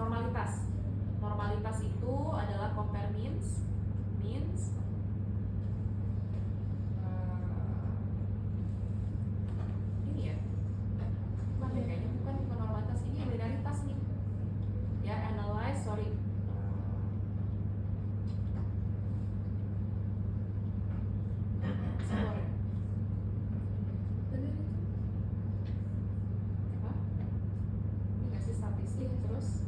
normalitas. Normalitas itu adalah compare means, ini ya, bukan deh, kayaknya bukan normalitas, ini linearitas nih. Ya, analyze, sorry. Terus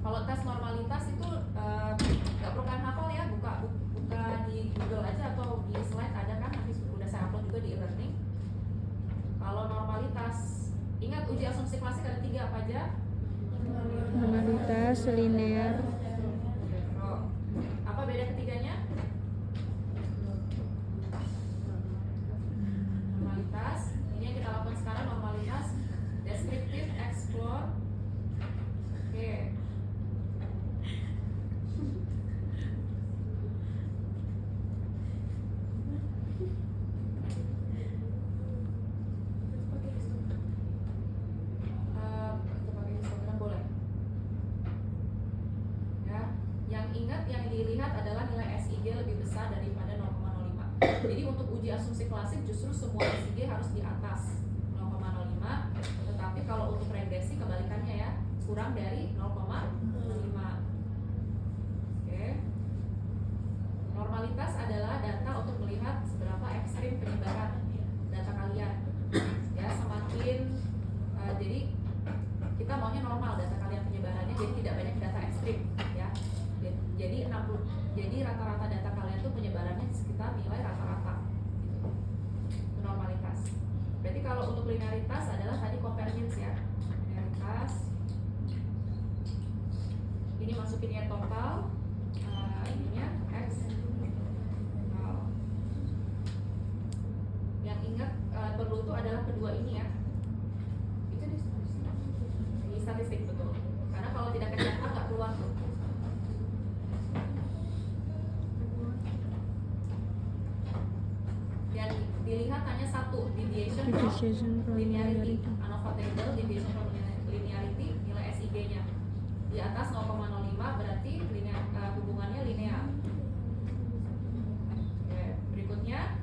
kalau tes normalitas itu nggak perlu kalian hafal ya, buka di Google aja atau di slide ada kan, nanti udah saya upload juga di e-learning. Kalau normalitas, ingat uji asumsi klasik ada 3 apa aja? Normalitas, linear. Apa beda ketiganya? Normalitas, ini yang kita lakukan sekarang normalitas. Descriptive, explore. Oke. Yang dilihat adalah nilai SIG lebih besar daripada 0,05. Jadi untuk uji asumsi klasik justru semua SIG harus di atas 0,05. Tetapi kalau untuk regresi kebalikannya ya, kurang dari 0,05. Oke. Normalitas adalah data untuk melihat seberapa ekstrim penyebaran data kalian. Ya, semakin jadi kita maunya normal data kalian penyebarannya, jadi tidak banyak data ekstrim ya. Jadi rata-rata data kalian tuh penyebarannya sekitar nilai rata-rata gitu. Itu normalitas. Berarti kalau untuk linearitas adalah tadi compare means ya. Linearitas ini masukinnya total, ininya X. Yang ingat perlu itu adalah kedua ini ya. Itu di statistik betul. Karena kalau tidak kecatat nggak keluar tuh. Yang dilihat hanya satu, deviation from linearity. ANOVA table, deviation from linearity, nilai SIG-nya di atas 0,05 berarti hubungannya linear. Oke, berikutnya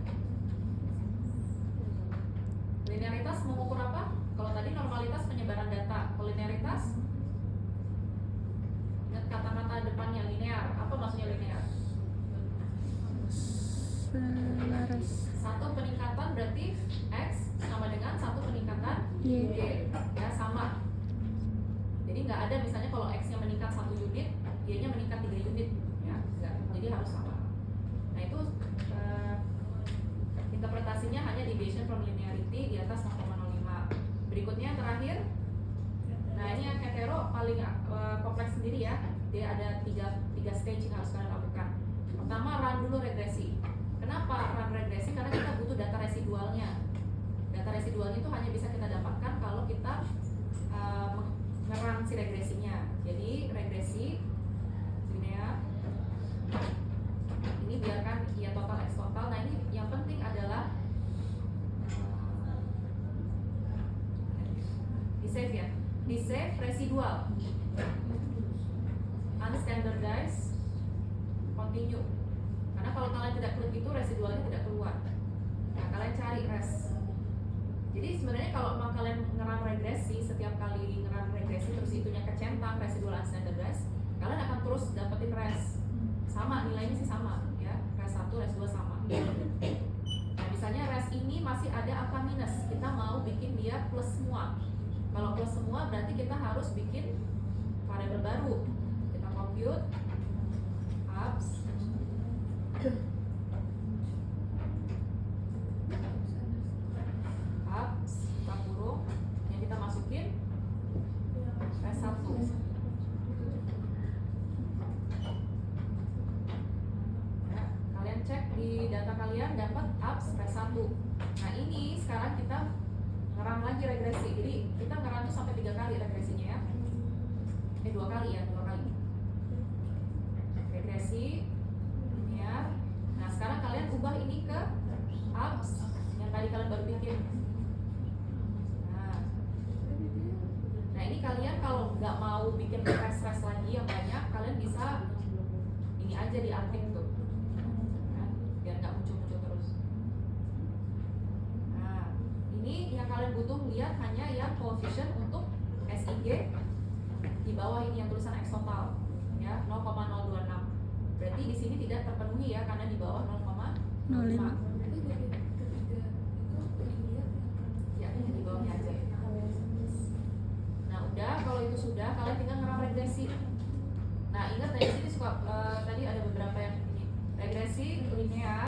linearitas mengukur apa? Kalau tadi normalitas penyebaran data, kalau linearitas ingat kata-kata depannya linear. Apa maksudnya linear? Selaras. Satu peningkatan berarti X sama dengan satu peningkatan Y. Ya, sama. Jadi nggak ada misalnya kalau X-nya meningkat 1 unit, Y-nya meningkat 3 unit ya, enggak. Jadi harus sama. Nah itu interpretasinya hanya deviation from linearity di atas 0,05. Berikutnya yang terakhir, nah ini yang hetero paling kompleks sendiri ya. Dia ada tiga stage yang harus kalian lakukan. Pertama, run dulu regresi. Kenapa run regresi? Karena kita butuh data residualnya. Data residualnya itu hanya bisa kita dapatkan kalau kita ngerun si regresinya. Jadi regresi linear ini biarkan ya total x total. Nah ini yang penting adalah di save ya, di save residual, unstandardized, continue. Karena kalau kalian tidak klik itu residualnya tidak keluar. Nah kalian cari res. Jadi sebenarnya kalau mau kalian ngerun regresi, setiap kali ngerun regresi terus itunya kecentang residual unstandardized, kalian akan terus dapetin res. Sama nilainya sih sama ya, res 1, res 2 sama. Nah misalnya res ini masih ada angka minus, kita mau bikin dia plus semua. Kalau plus semua berarti kita harus bikin variabel baru. Kita compute ups buka kurung yang kita masukin res 1. Ya, kalian cek di data kalian dapat ups res 1. Nah ini sekarang kita ngerun lagi regresi. Jadi kita ngerun tuh sampai 3 kali regresinya ya. 2 kali ya, 2 kali regresi linear. Nah sekarang kalian ubah ini ke ups yang tadi kalian baru bikin. Nah mau bikin res lagi yang banyak, kalian bisa ini aja diantik tuh, kan? Biar nggak muncul terus. Nah, ini yang kalian butuh lihat hanya yang coefficient untuk SIG di bawah ini yang tulisan X total, ya 0,026. Berarti di sini tidak terpenuhi ya karena di bawah 0,05. Berarti dari ketiga itu dilihat Ya, di bawahnya aja. Nah, udah kalau itu sudah, kalian tinggal ngeram regresi. Nah, ingat tadi sini suka tadi ada beberapa yang ini regresi linear.